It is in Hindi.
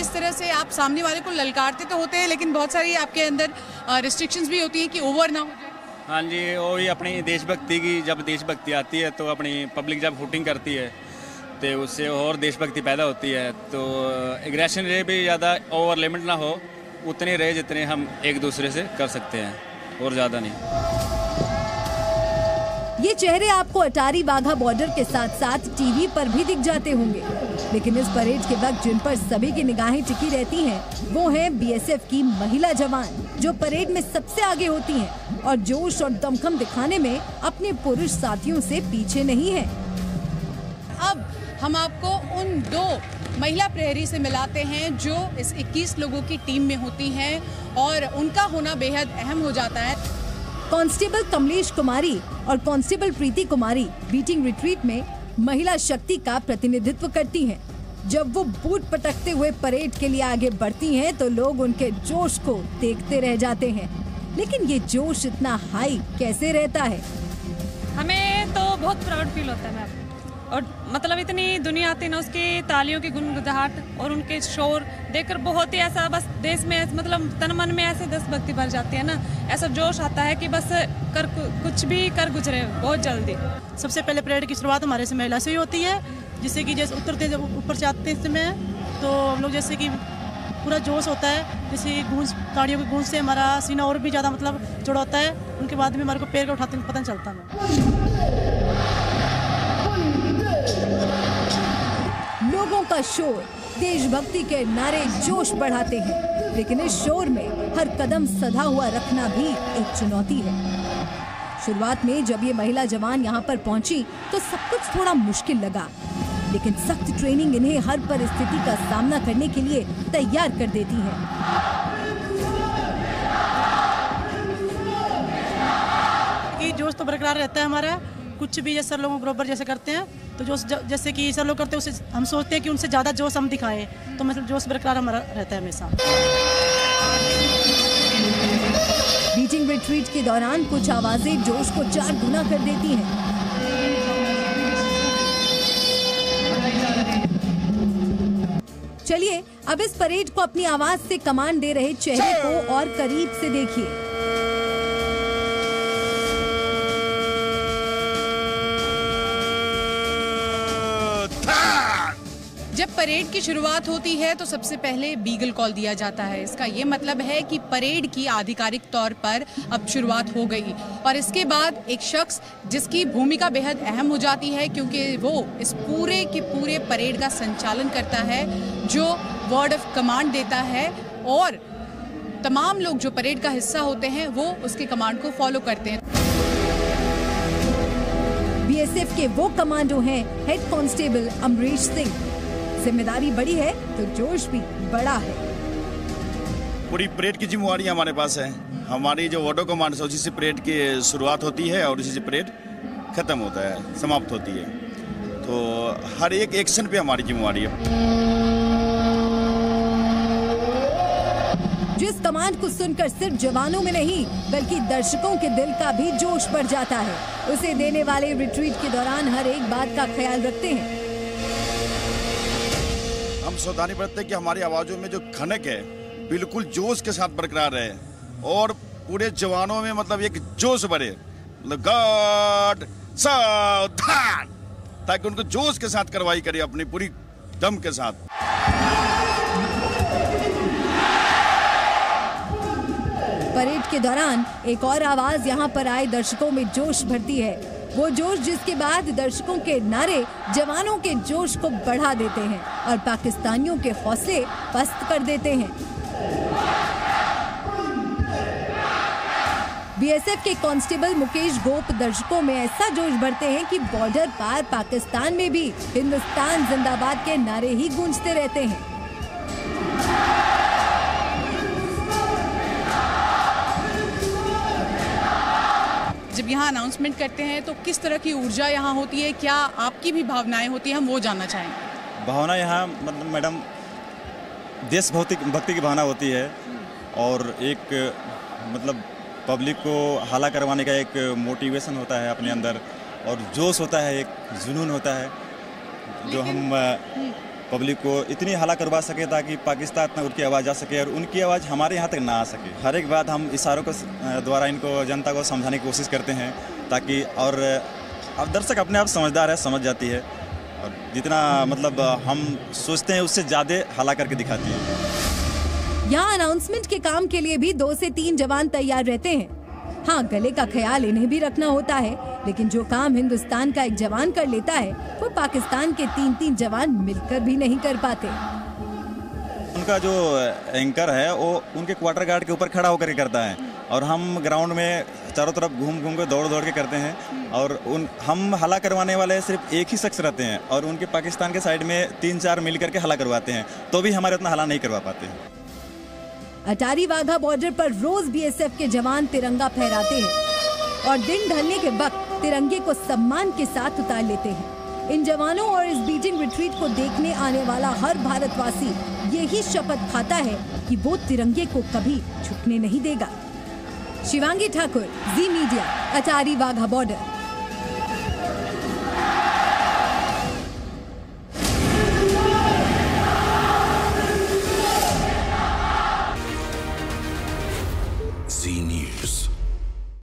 जिस तरह से आप सामने वाले को ललकारते तो होते हैं, लेकिन बहुत सारी आपके अंदर रिस्ट्रिक्शंस भी होती हैं कि ओवर ना हो जाए। हाँ जी, वही अपनी देशभक्ति की, जब देशभक्ति आती है तो अपनी पब्लिक जब हुटिंग करती है तो उससे और देशभक्ति पैदा होती है। तो एग्रेशन रे भी ज़्यादा ओवर लिमिट ना हो, उतने रहे जितने हम एक दूसरे से कर सकते हैं, और ज़्यादा नहीं। ये चेहरे आपको अटारी वाघा बॉर्डर के साथ साथ टीवी पर भी दिख जाते होंगे, लेकिन इस परेड के वक्त जिन पर सभी की निगाहें टिकी रहती हैं, वो हैं बीएसएफ की महिला जवान, जो परेड में सबसे आगे होती हैं और जोश और दमखम दिखाने में अपने पुरुष साथियों से पीछे नहीं है। अब हम आपको उन 2 महिला प्रहरी से मिलाते हैं जो इस 21 लोगों की टीम में होती हैं और उनका होना बेहद अहम हो जाता है। कांस्टेबल कमलेश कुमारी और कांस्टेबल प्रीति कुमारी बीटिंग रिट्रीट में महिला शक्ति का प्रतिनिधित्व करती हैं। जब वो बूट पटकते हुए परेड के लिए आगे बढ़ती हैं तो लोग उनके जोश को देखते रह जाते हैं। लेकिन ये जोश इतना हाई कैसे रहता है? हमें तो बहुत प्राउड फील होता है मैम, और मतलब इतनी दुनिया आती है ना, उसकी तालियों की गुनगुनाहट और उनके शोर देखकर बहुत ही ऐसा बस देश में मतलब तन मन में ऐसे देशभक्ति भर जाती है ना, ऐसा जोश आता है कि बस कुछ भी कर गुजरे बहुत जल्दी। सबसे पहले परेड की शुरुआत हमारे से महिला से ही होती है, जिससे कि जैसे उतरते जब ऊपर से आते समय तो हम लोग जैसे कि पूरा जोश होता है, जैसे गूंज ताड़ियों की गूंज से हमारा सीना और भी ज़्यादा मतलब जुड़ा होता है। उनके बाद भी हमारे को पैर का उठाते पता नहीं चलता है। लोगों का शोर, देशभक्ति के नारे जोश बढ़ाते हैं, लेकिन इस शोर में हर कदम सधा हुआ रखना भी एक चुनौती है। शुरुआत में जब ये महिला जवान यहाँ पर पहुंची तो सब कुछ थोड़ा मुश्किल लगा, लेकिन सख्त ट्रेनिंग इन्हें हर परिस्थिति का सामना करने के लिए तैयार कर देती है। कि जोश तो बरकरार रहता है हमारा, कुछ भी जैसे सर लोगों बरोबर जैसे करते हैं तो जोश जैसे कि सर लोग करते हैं उससे हम सोचते हैं कि उनसे ज़्यादा जोश हम दिखाएं, तो मतलब जोश बरकरार हमारा रहता है हमेशा। बीटिंग रिट्रीट के दौरान कुछ आवाजें जोश को 4 गुना कर देती हैं। चलिए अब इस परेड को अपनी आवाज से कमांड दे रहे चेहरे को और करीब से देखिए। जब परेड की शुरुआत होती है तो सबसे पहले बीगल कॉल दिया जाता है। इसका ये मतलब है कि परेड की आधिकारिक तौर पर अब शुरुआत हो गई, और इसके बाद एक शख्स जिसकी भूमिका बेहद अहम हो जाती है, क्योंकि वो इस पूरे के पूरे परेड का संचालन करता है, जो वर्ड ऑफ कमांड देता है, और तमाम लोग जो परेड का हिस्सा होते हैं वो उसके कमांड को फॉलो करते हैं। बीएसएफ के वो कमांडो हैं हेड कांस्टेबल अमरीश सिंह। जिम्मेदारी बड़ी है तो जोश भी बड़ा है। पूरी परेड की जिम्मेवारी हमारे पास है। हमारी जो ऑटो कमांड है उसी से परेड की शुरुआत होती है और उसी से परेड खत्म होता है, समाप्त होती है। तो हर एक एक्शन पे हमारी जिम्मेवारी है। जिस कमांड को सुनकर सिर्फ जवानों में नहीं बल्कि दर्शकों के दिल का भी जोश बढ़ जाता है, उसे देने वाले रिट्रीट के दौरान हर एक बात का ख्याल रखते हैं। हम सावधानी बरतते हैं कि हमारी आवाजों में जो खनक है बिल्कुल जोश के साथ बरकरार रहे, और पूरे जवानों में मतलब एक जोश बढ़े, मतलब गार्ड सावधान, ताकि उनको जोश के साथ कार्रवाई करे अपनी पूरी दम के साथ। परेड के दौरान एक और आवाज यहाँ पर आए दर्शकों में जोश भरती है, वो जोश जिसके बाद दर्शकों के नारे जवानों के जोश को बढ़ा देते हैं और पाकिस्तानियों के हौसले पस्त कर देते हैं। बीएसएफ के कांस्टेबल मुकेश गोप दर्शकों में ऐसा जोश भरते हैं कि बॉर्डर पार पाकिस्तान में भी हिंदुस्तान जिंदाबाद के नारे ही गूंजते रहते हैं। जब यहाँ अनाउंसमेंट करते हैं तो किस तरह की ऊर्जा यहाँ होती है, क्या आपकी भी भावनाएं होती हैं, हम वो जानना चाहेंगे। भावना यहाँ मतलब मैडम देशभक्ति की भावना होती है, और एक मतलब पब्लिक को हाला करवाने का एक मोटिवेशन होता है अपने अंदर, और जोश होता है, एक जुनून होता है जो हम पब्लिक को इतनी हल्ला करवा सके ताकि पाकिस्तान तक उनकी आवाज़ आ सके और उनकी आवाज़ हमारे यहाँ तक ना आ सके। हर एक बात हम इशारों को द्वारा इनको जनता को समझाने की कोशिश करते हैं ताकि, और अब दर्शक अपने आप समझदार है, समझ जाती है और जितना मतलब हम सोचते हैं उससे ज़्यादा हल्ला करके दिखाती है। यहाँ अनाउंसमेंट के काम के लिए भी 2 से 3 जवान तैयार रहते हैं। हाँ, गले का ख्याल इन्हें भी रखना होता है, लेकिन जो काम हिंदुस्तान का एक जवान कर लेता है वो पाकिस्तान के 3-3 जवान मिलकर भी नहीं कर पाते। उनका जो एंकर है वो उनके क्वार्टर गार्ड के ऊपर खड़ा होकर करता है और हम ग्राउंड में चारों तरफ घूम घूम के दौड़ के करते हैं और हम हल्ला करवाने वाले सिर्फ एक ही शख्स रहते हैं और उनके पाकिस्तान के साइड में 3-4 मिल करके हल्ला करवाते हैं, तो भी हमारे उतना हल्ला नहीं करवा पाते। अटारी वाघा बॉर्डर पर रोज बीएसएफ के जवान तिरंगा फहराते हैं और दिन ढलने के वक्त तिरंगे को सम्मान के साथ उतार लेते हैं। इन जवानों और इस बीजिंग रिट्रीट को देखने आने वाला हर भारतवासी यही शपथ खाता है कि वो तिरंगे को कभी झुकने नहीं देगा। शिवांगी ठाकुर, जी मीडिया, अटारी वाघा बॉर्डर।